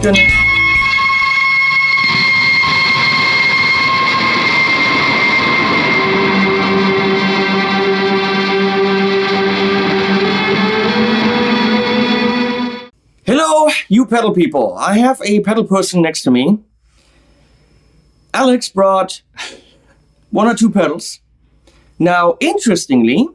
Dun. Hello, you pedal people. I have a pedal person next to me. Alex brought 1 or 2 pedals. Now, interestingly,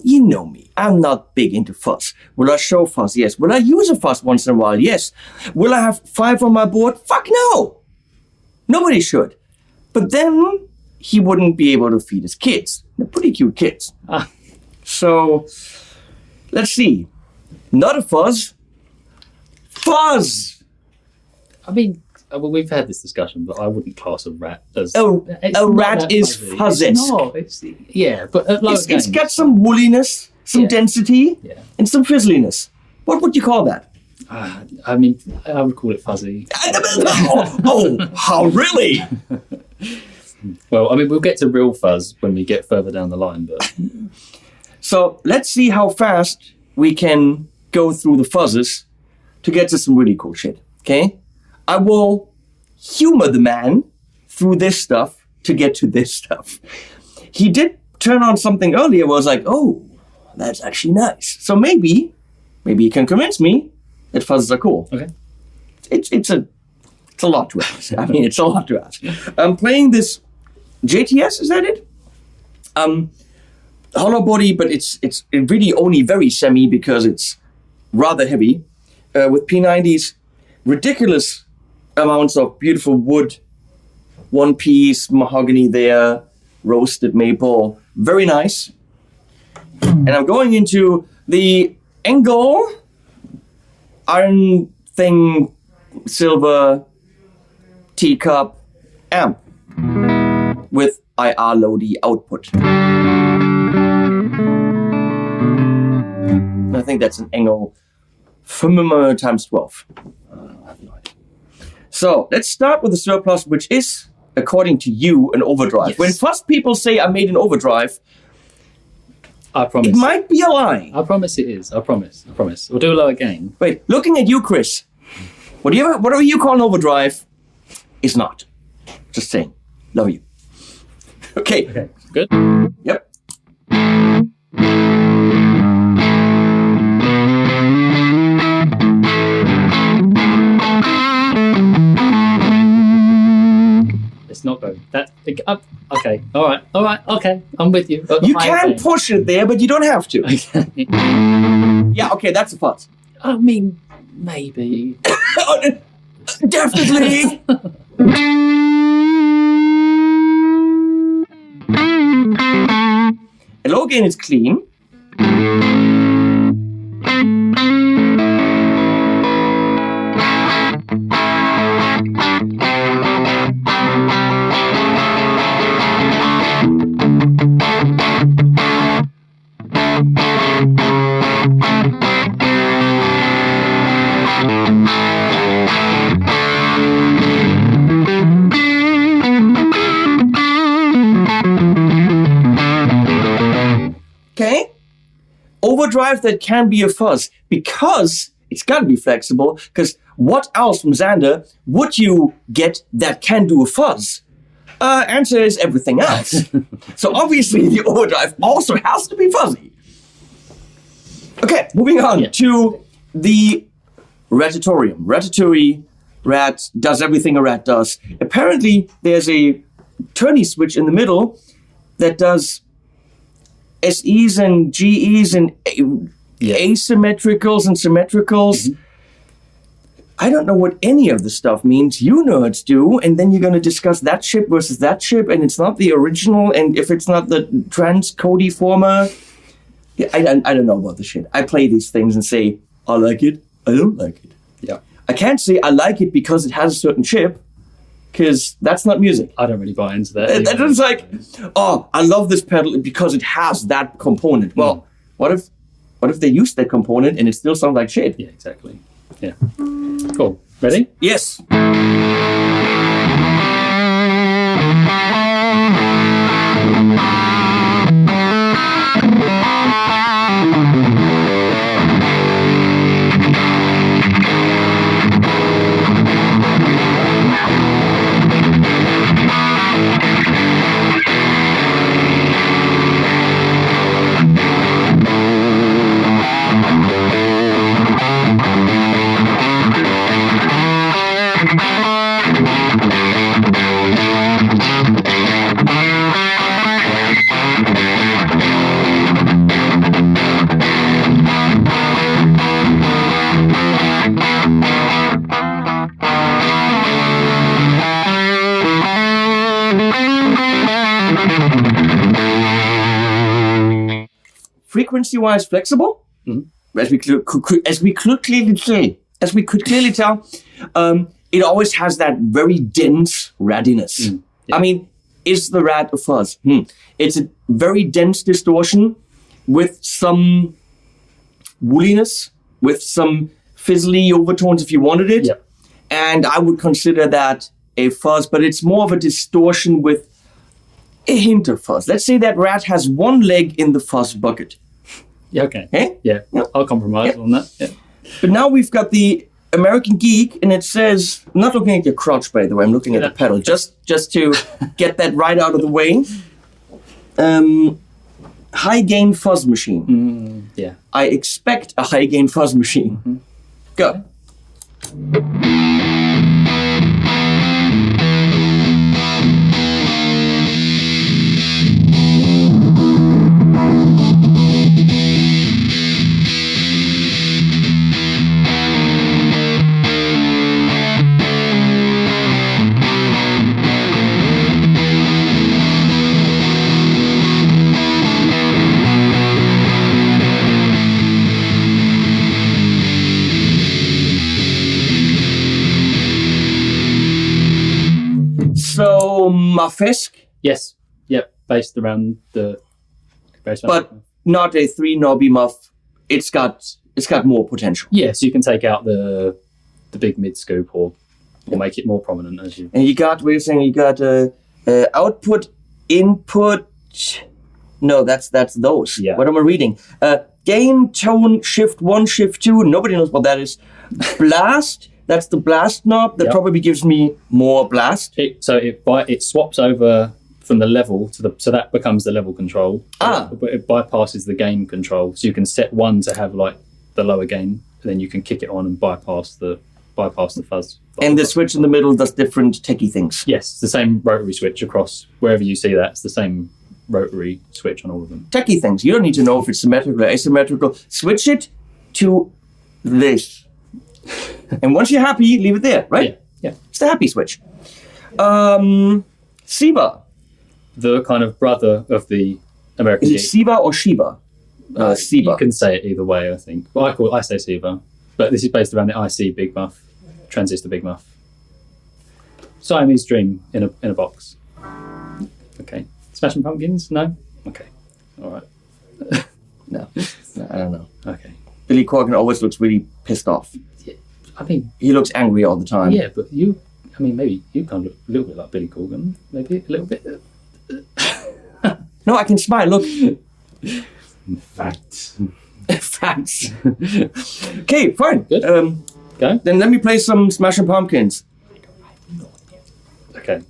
you know me. I'm not big into fuzz. Will I show fuzz? Yes. Will I use a fuzz once in a while? Yes. Will I have 5 on my board? Fuck no. Nobody should. But then he wouldn't be able to feed his kids. They're pretty cute kids. So, let's see. Not a fuzz. Fuzz! I mean, we've had this discussion, but I wouldn't class a rat as... A rat is fuzzy. It's not. Yeah, but at lower it's got some woolliness, some density, and some fizzliness. What would you call that? I mean, I would call it fuzzy. How really? Well, I mean, we'll get to real fuzz when we get further down the line, but... So, let's see how fast we can go through the fuzzes to get to some really cool shit, okay? I will humor the man through this stuff to get to this stuff. He did turn on something earlier where I was like, oh, that's actually nice. So maybe he can convince me that fuzzes are cool. Okay. It's a lot to ask. I mean, it's a lot to ask. I'm playing this JTS, is that it? Hollow body, but it's really only very semi because it's rather heavy. With P90s, ridiculous amounts of beautiful wood, 1-piece mahogany there, roasted maple, very nice. And I'm going into the Engel iron thing, silver teacup amp with IR Lodi output. I think that's an Engel times 12. I have no idea. So let's start with the surplus, which is, according to you, an overdrive. Yes. When first people say I made an overdrive, I promise. It might be a lie. I promise it is. I promise. We'll do a lower gain. Wait, looking at you, Chris, whatever you call an overdrive is not. Just saying. Love you. Okay. Good. Yep. It's not going. Okay. All right. Okay. I'm with you. You can push it there, but you don't have to. Okay. Yeah. Okay. That's a fuzz. I mean, maybe. Definitely. A low gain is clean. Okay? Overdrive that can be a fuzz because it's got to be flexible, because what else from Zander would you get that can do a fuzz? Answer is everything else. So obviously the overdrive also has to be fuzzy. Okay, moving on to the Ratatorium. Ratatouille, rat, does everything a rat does. Apparently there's a turny switch in the middle that does SEs and GEs and asymmetricals and symmetricals. Mm-hmm. I don't know what any of the stuff means. You nerds do, and then you're going to discuss that chip versus that chip, and it's not the original, and if it's not the transcodiformer, I don't know about the shit. I play these things and say, I like it, I don't like it. Yeah. I can't say I like it because it has a certain chip, because that's not music. I don't really buy into that. It's like, oh, I love this pedal because it has that component. Well, what if they use that component and it still sounds like shit? Yeah, exactly. Yeah. Cool. Ready? Yes. Frequency-wise flexible, as we could clearly tell, it always has that very dense rattiness. Yeah. I mean, is the rat a fuzz? It's a very dense distortion with some woolliness, with some fizzly overtones if you wanted it. Yep. And I would consider that a fuzz, but it's more of a distortion with a hint of fuzz. Let's say that rat has one leg in the fuzz bucket. Yeah, okay. Eh? Yeah, I'll compromise on that. Yeah. But now we've got the American Geek, and it says, I'm not looking at your crotch, by the way, I'm looking at the pedal, just to get that right out of the way. High gain fuzz machine. Yeah. I expect a high gain fuzz machine. Go. So, Muffesque, Yes. Yep. Based around but not a three knobby muff. It's got more potential. yeah, so you can take out the big mid scoop or make it more prominent as you. And you got, we're saying you got output, input. No, that's those. Yeah. What am I reading? Gain, tone, shift 1, shift 2. Nobody knows what that is. Blast. That's the blast knob. That probably gives me more blast. It swaps over from the level so that becomes the level control. But it bypasses the gain control. So you can set one to have like the lower gain, and then you can kick it on and bypass the fuzz. And the switch in the middle does different techie things. Yes, it's the same rotary switch across wherever you see that. It's the same rotary switch on all of them. Techie things. You don't need to know if it's symmetrical or asymmetrical. Switch it to this. And once you're happy, leave it there, right? Yeah. It's the happy switch. Siva. The kind of brother of the American Is it Geek. Siva or Shiva? Siva. You can say it either way, I think. But I say Siva. But this is based around the IC Big Muff, Transistor Big Muff. Siamese Dream in a box. Okay. Smashing Pumpkins? No? Okay. All right. No, I don't know. Okay. Billy Corgan always looks really pissed off. Yeah. I mean, He looks angry all the time. yeah, but maybe you kind of look a little bit like Billy Corgan. Maybe a little bit. No, I can smile. Look. Facts. Facts. Okay, fine. Good. Go. Then let me play some Smashing Pumpkins. Okay.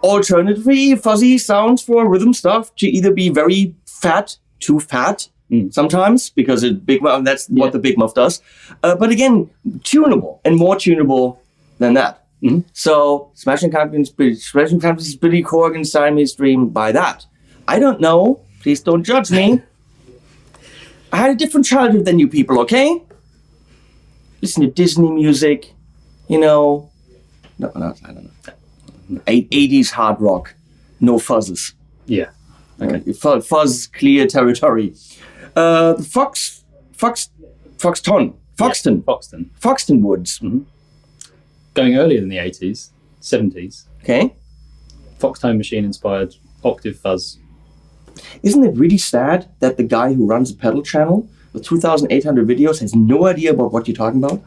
Alternatively, fuzzy sounds for rhythm stuff to either be very fat, too fat, sometimes, because that's what the Big Muff does. But again, tunable, and more tunable than that. So, Smashing Pumpkins, Billy Corgan, Siamese Dream by that. I don't know. Please don't judge me. I had a different childhood than you people, okay? Listen to Disney music, No, I don't know. 80s hard rock, no fuzzes. Yeah. Okay. Fuzz clear territory. The Fox Foxton. Foxton Woods. Going earlier than the 80s, 70s. Okay. Foxtone machine inspired octave fuzz. Isn't it really sad that the guy who runs a pedal channel with 2,800 videos has no idea about what you're talking about?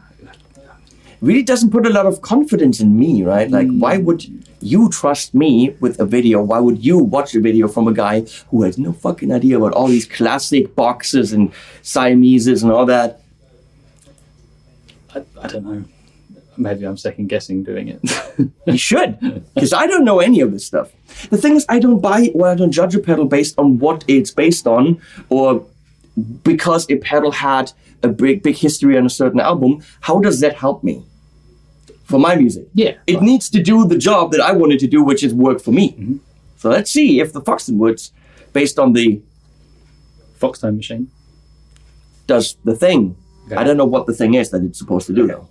Really doesn't put a lot of confidence in me, right? Like, why would you trust me with a video? Why would you watch a video from a guy who has no fucking idea about all these classic boxes and Siameses and all that? I don't know. Maybe I'm second guessing doing it. You should, because I don't know any of this stuff. The thing is, I don't buy or I don't judge a pedal based on what it's based on, or because a pedal had a big history on a certain album. How does that help me for my music? Yeah, it needs to do the job that I wanted to do, which is work for me. So let's see if the Foxton Woods, based on the Foxtone machine, does the thing. Okay. I don't know what the thing is that it's supposed to do though.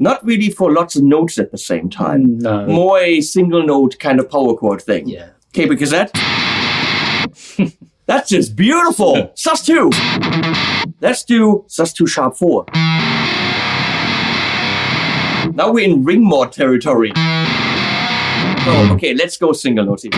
Not really for lots of notes at the same time. No. More a single note kind of power chord thing. Yeah. Okay, because that's just beautiful. sus2. Let's do sus2 sharp 4. Now we're in ring mod territory. Oh, okay, let's go single notes here.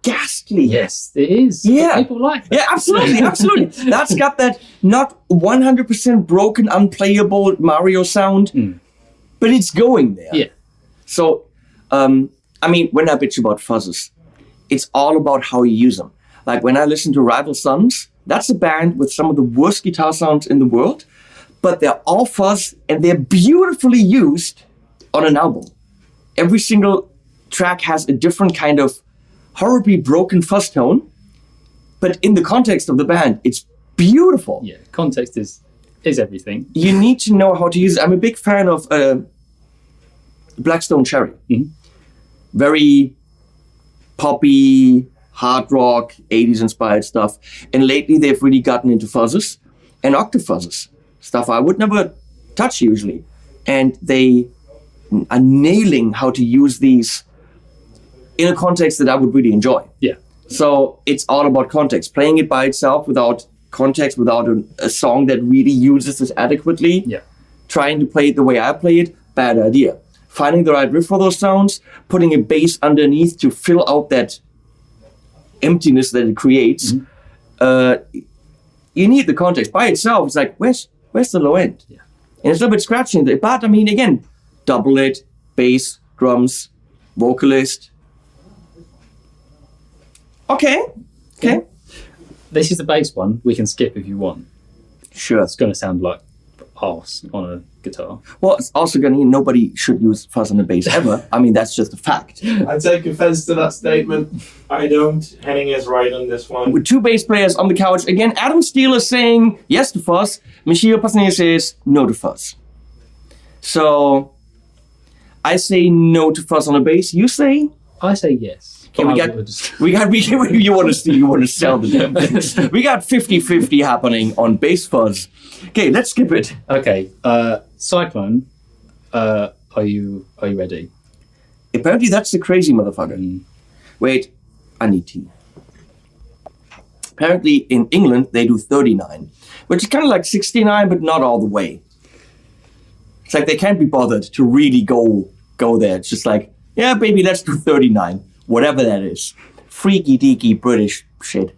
Ghastly. Yes, it is. Yeah. People like that. Yeah, absolutely. That's got that not 100% broken, unplayable Mario sound, but it's going there. Yeah. So, I mean, when I bitch about fuzzes, it's all about how you use them. Like when I listen to Rival Sons, that's a band with some of the worst guitar sounds in the world, but they're all fuzz and they're beautifully used on an album. Every single track has a different kind of horribly broken fuzz tone, but in the context of the band, it's beautiful. Yeah, context is everything. You need to know how to use it. I'm a big fan of Blackstone Cherry. Very poppy, hard rock, 80s inspired stuff. And lately they've really gotten into fuzzes and octave fuzzes, stuff I would never touch usually. And they are nailing how to use these in a context that I would really enjoy. Yeah. So it's all about context. Playing it by itself without context, without a song that really uses this adequately. Yeah. Trying to play it the way I play it, bad idea. Finding the right riff for those sounds, putting a bass underneath to fill out that emptiness that it creates. You need the context. By itself, it's like, where's the low end? Yeah. And it's a little bit scratching. But I mean, again, double it, bass, drums, vocalist. Okay. This is the bass one. We can skip if you want. Sure. It's going to sound like arse on a guitar. Well, it's also going to, nobody should use fuzz on the bass ever. I mean, that's just a fact. I take offense to that statement. I don't. Henning is right on this one. With two bass players on the couch, again, Adam Steele is saying yes to fuzz. Michiel Passanese says no to fuzz. So, I say no to fuzz on the bass. You say? I say yes. Okay, you want to sell the damn things. We got 50-50 happening on bass fuzz. Okay, let's skip it. Okay, Cyclone, are you ready? Apparently that's the crazy motherfucker. Wait, I need tea. Apparently in England they do 39, which is kind of like 69, but not all the way. It's like they can't be bothered to really go there. It's just like, yeah, baby, let's do 39. Whatever that is. Freaky deaky British shit.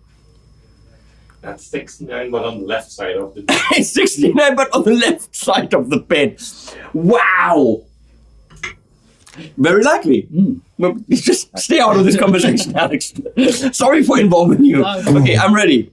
That's 69, but on the left side of the bed. 69, but on the left side of the bed. Wow! Very likely. Well, just stay out of this conversation, Alex. Sorry for involving you. Okay, I'm ready.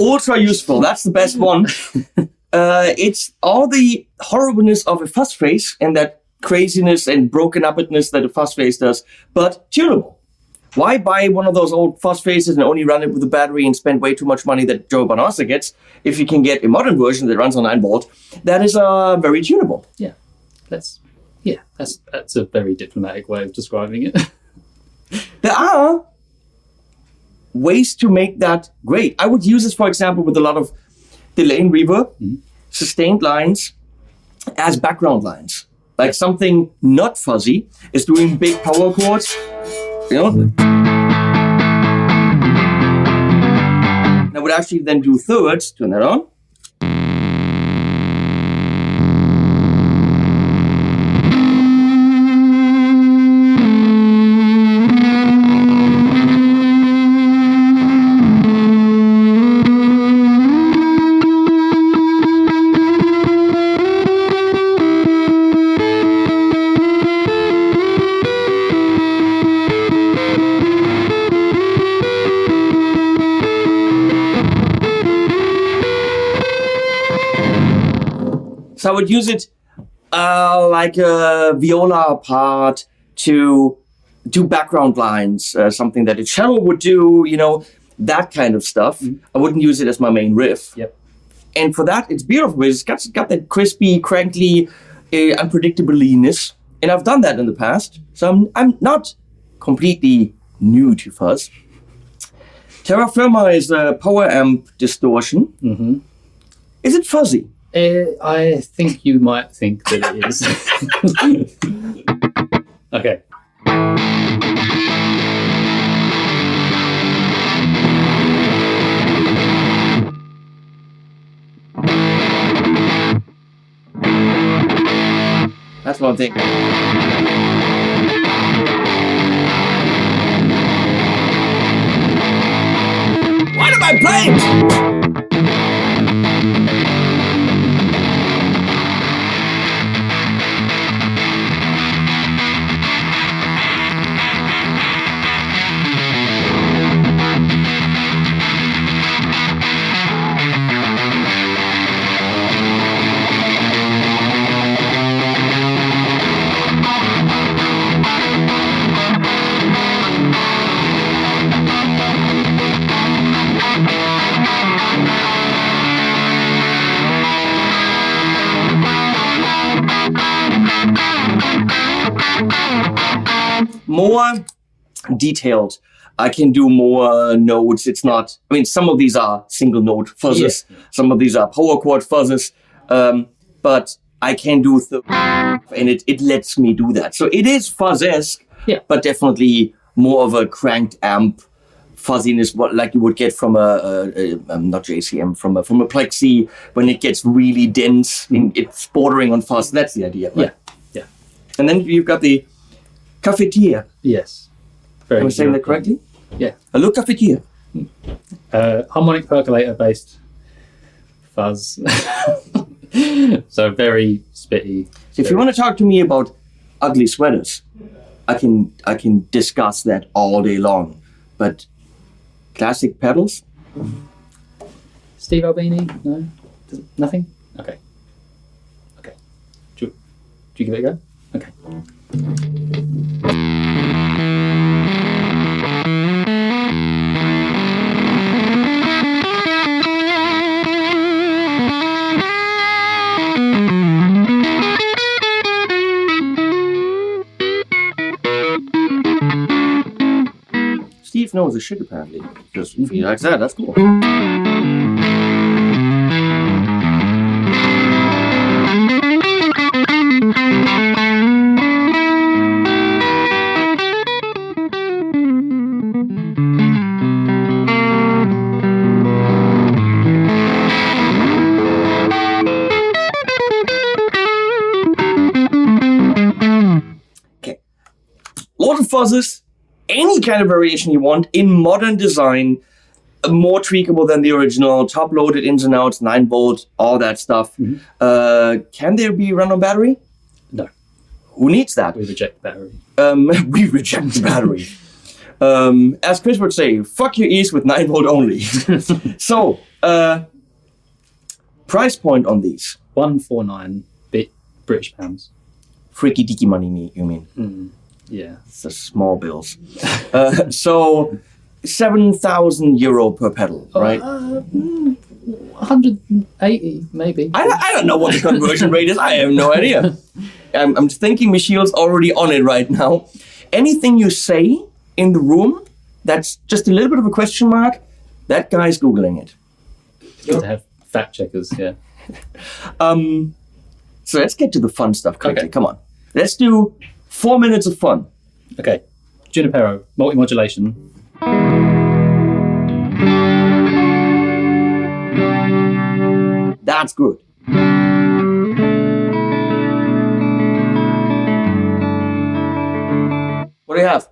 ultra useful. That's the best one. It's all the horribleness of a fuzz face and that craziness and broken upness that a fuzz face does, but tunable. Why buy one of those old fuzz faces and only run it with a battery and spend way too much money that Joe Bonassa gets if you can get a modern version that runs on 9 volt that is very tunable? Yeah, that's a very diplomatic way of describing it. There are ways to make that great. I would use this, for example, with a lot of delay and reverb, sustained lines as background lines. Like something not fuzzy is doing big power chords. You know? I would actually then do thirds, turn that on. So I would use it like a viola part to do background lines, something that a cello would do, you know, that kind of stuff. I wouldn't use it as my main riff. Yep. And for that, it's beautiful. It's got that crispy, crankly, unpredictableness. And I've done that in the past. So I'm not completely new to fuzz. Terra Firma is a power amp distortion. Mm-hmm. Is it fuzzy? I think you might think that it is. Okay. That's one thing. What am I playing? More detailed. I can do more notes. It's not, I mean, some of these are single note fuzzes. Yeah. Some of these are power chord fuzzes. But I can do and it lets me do that. So it is fuzz-esque, but definitely more of a cranked amp fuzziness, what like you would get from not JCM, from a Plexi when it gets really dense. It's bordering on fuzz. That's the idea, right? Yeah. And then you've got the cafetiere. Yes. Very Am I saying that correctly? Yeah. A look cafetiere. Harmonic percolator based fuzz. So very spitty. If you want to talk to me about ugly sweaters, I can discuss that all day long. But classic pedals? Steve Albini? No? Nothing? Okay. Do you give it a go? Okay. Steve knows his shit apparently. Just if he likes that, that's cool. Lot of fuzzes, any kind of variation you want in modern design, more tweakable than the original, top loaded ins and outs, 9 volt, all that stuff. Can there be run on battery? No. Who needs that? We reject battery. We reject the battery. As Chris would say, fuck your ears with 9 volt only. So, Price point on these. 149 British pounds. Freaky deaky money, you mean? Yeah. It's the small bills. So 7,000 euro per pedal, right? 180 maybe. I don't know what the conversion rate is. I have no idea. I'm thinking Michiel's already on it right now. Anything you say in the room that's just a little bit of a question mark, that guy's Googling it. Good to have fact checkers, yeah. So let's get to the fun stuff quickly. Okay. Come on. Let's do 4 minutes of fun. Okay. Junipero, multi-modulation. That's good. What do you have?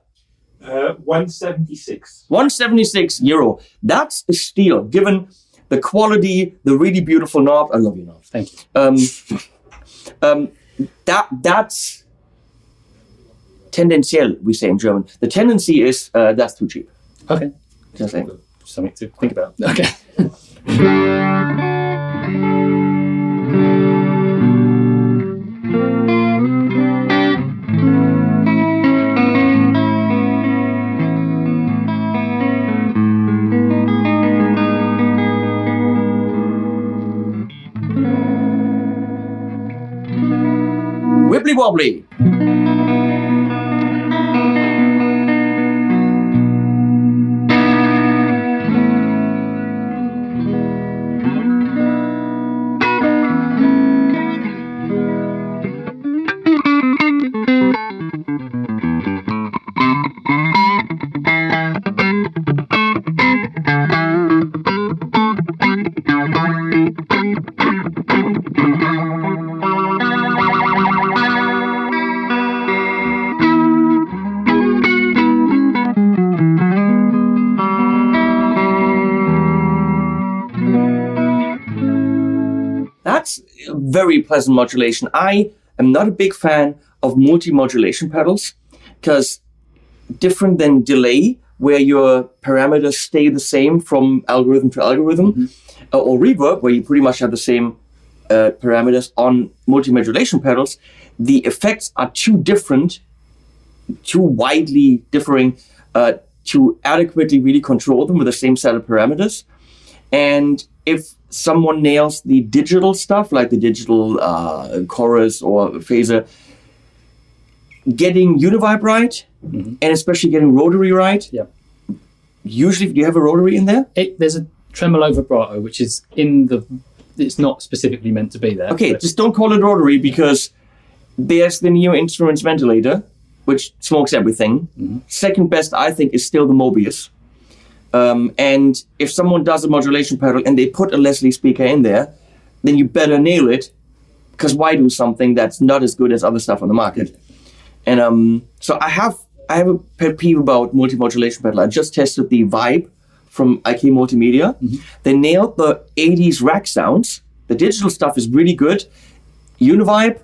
176. 176 euro. That's a steal, given the quality, the really beautiful knob. I love your knob. Thank you. That's tendenziell, we say in German. The tendency is that's too cheap. Okay. Just saying. Something to think about. Okay. Wibbly wobbly. That's very pleasant modulation. I am not a big fan of multi-modulation pedals because different than delay, where your parameters stay the same from algorithm to algorithm, or reverb, where you pretty much have the same parameters on multi-modulation pedals, the effects are too different, too widely differing to adequately really control them with the same set of parameters. And if someone nails the digital stuff, like the digital chorus or phaser, getting univibe right, and especially getting rotary right. Yeah. Usually, do you have a rotary in there? There's a tremolo vibrato, which is it's not specifically meant to be there. Okay, just don't call it rotary because there's the Neo Instruments ventilator, which smokes everything. Second best, I think, is still the Mobius. And if someone does a modulation pedal and they put a Leslie speaker in there, then you better nail it, because why do something that's not as good as other stuff on the market? And so I have a pet peeve about multi-modulation pedal. I just tested the Vibe from IK Multimedia. They nailed the 80s rack sounds. The digital stuff is really good. Univibe,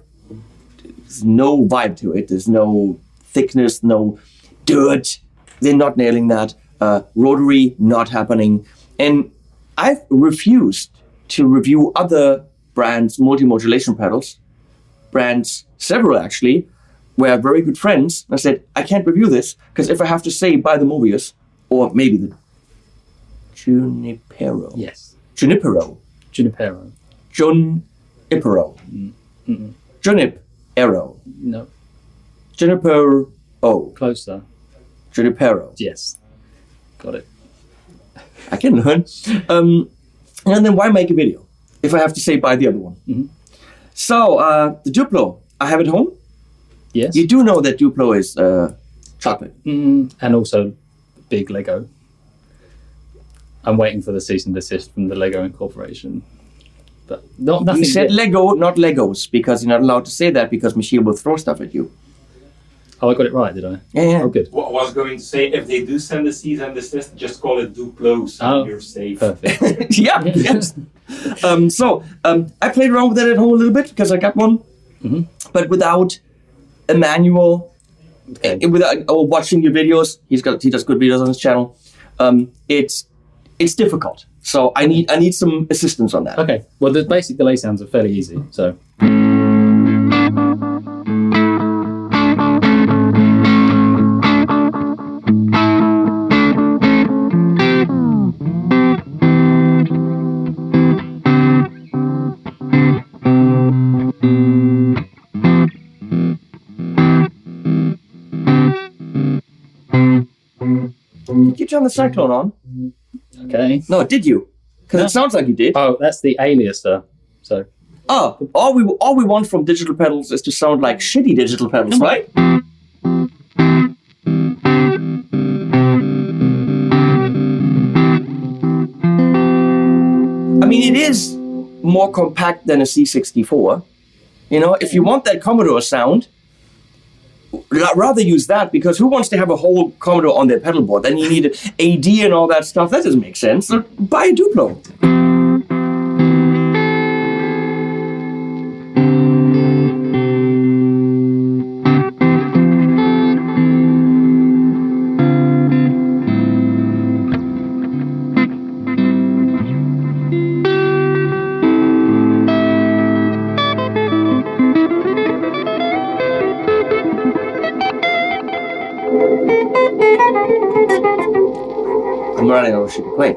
there's no vibe to it. There's no thickness, no dirt. They're not nailing that. Rotary, not happening. And I've refused to review other brands' multi-modulation pedals. Brands, several actually, where very good friends. I said, I can't review this, because if I have to say buy the Mobius, or maybe the Junipero. Yes. Junipero. Junipero. Junipero. Junipero. No. Junipero. Closer. Junipero. Yes. Got it. I can learn. And then why make a video if I have to say buy the other one? So the Duplo, I have it home. Yes. You do know that Duplo is chocolate. And also big Lego. I'm waiting for the cease and desist from the Lego Incorporation. But nothing. You said yet. Lego, not Legos, because you're not allowed to say that because Michiel will throw stuff at you. Oh, I got it right, did I? Yeah. Oh, good. What I was going to say, if they do send a cease and desist, just call it Duplo, so you're safe. Perfect. Yeah. Yes. So I played around with that at home a little bit because I got one, but without a manual, without watching your videos. He does good videos on his channel. It's difficult. So I need some assistance on that. Okay. Well, the basic delay sounds are fairly easy. So. Did you turn the cyclone on? Okay. No, did you? Because it sounds like you did. Oh, that's the aliaser. So. Oh, all we want from digital pedals is to sound like shitty digital pedals, right? I mean, it is more compact than a C64. You know, if you want that Commodore sound, rather use that, because who wants to have a whole Commodore on their pedal board? Then you need an AD and all that stuff. That doesn't make sense. So buy a Duplo. I'm running out of shit to play.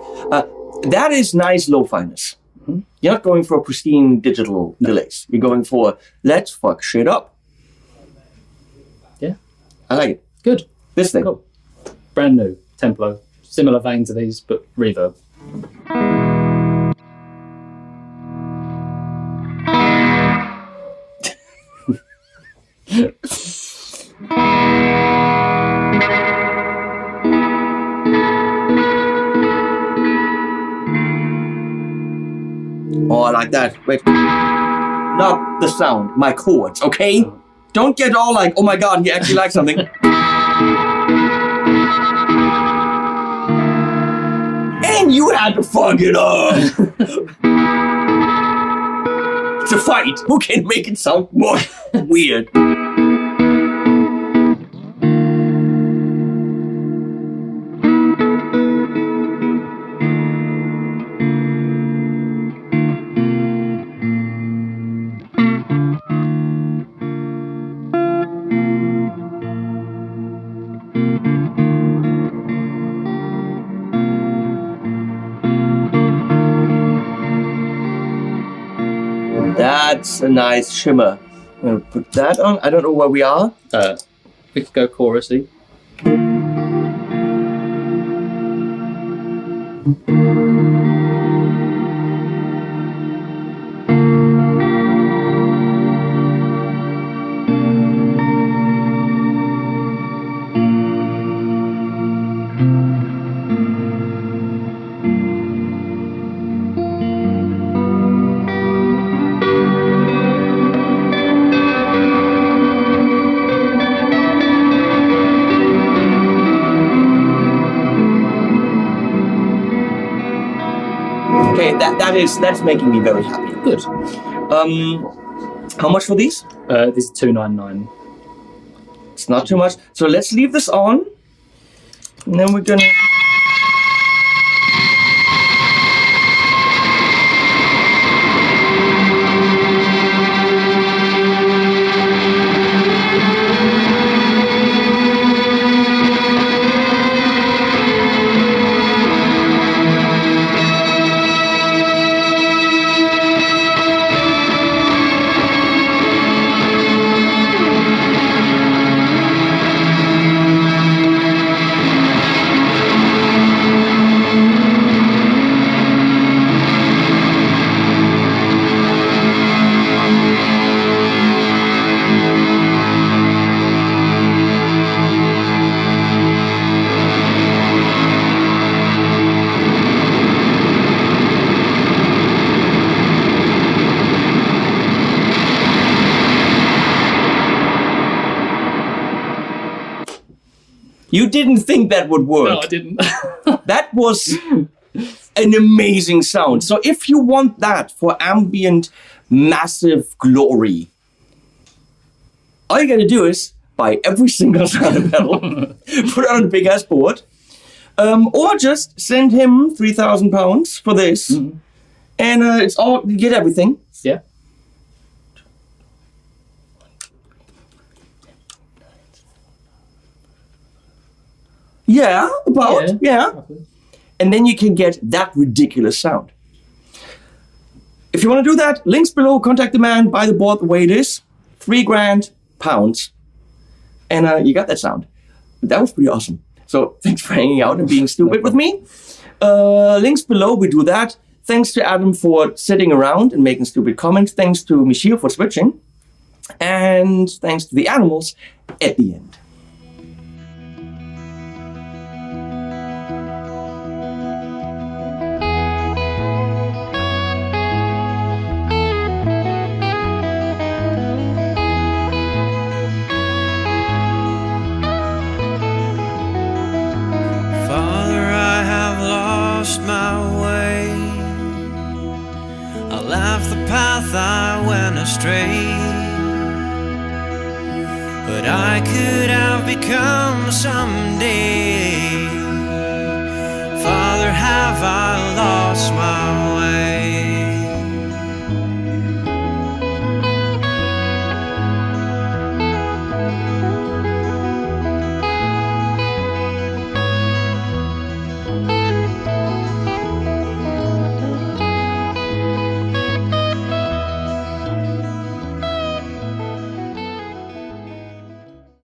That is nice lo-finess. Mm-hmm. You're not going for pristine digital delays. You're going for let's fuck shit up. Yeah. I like it. Good. This thing. Cool. Brand new. Templo. Similar vein to these, but reverb. Oh, I like that. Wait. Not the sound, my chords, okay? Don't get all like, oh my god, he actually likes something. And you had to fuck it up! It's a fight. Who can make it sound more weird? That's a nice shimmer. I'm gonna put that on. I don't know where we are. We could go chorusy. Okay, that's making me very happy. Good. How much for these? This is $299. It's not too much. So let's leave this on. And then we're gonna... You didn't think that would work. No, I didn't. That was an amazing sound. So if you want that for ambient, massive glory, all you gotta do is buy every single sound pedal, put it on a big ass board, Or just send him £3,000 for this, and it's all you get everything. Yeah. Yeah, about yeah. Roughly. And then you can get that ridiculous sound. If you want to do that, links below. Contact the man. Buy the board the way it is. £3,000, and you got that sound. That was pretty awesome. So thanks for hanging out and being stupid with me. Links below. We do that. Thanks to Adam for sitting around and making stupid comments. Thanks to Michiel for switching, and thanks to the animals at the end. I went astray, but I could have become someday. Father, have I lost my way?